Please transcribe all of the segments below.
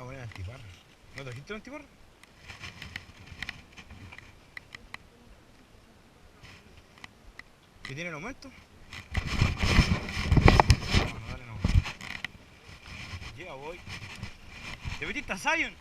Vamos a poner antipar. ¿No trajiste un antipar? ¿Que tiene el aumento? No, dale no. Ya voy. ¿Te metiste a Zion?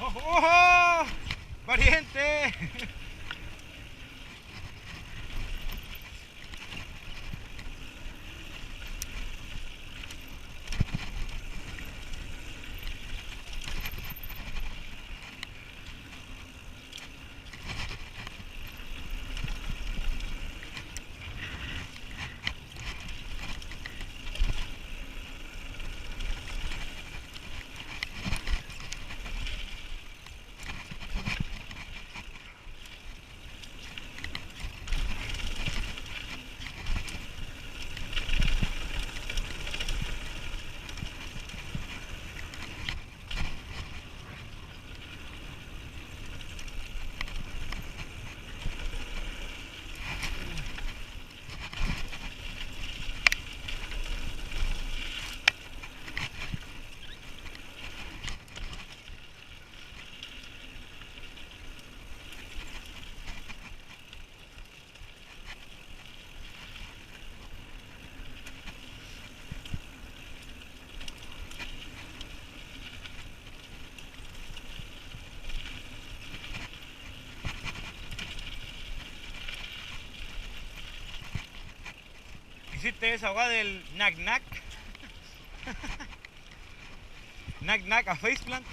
¡Oh, oh, oh! ¡Pariente! ¿Hiciste esa weá del knack knack? Knack knack a faceplant.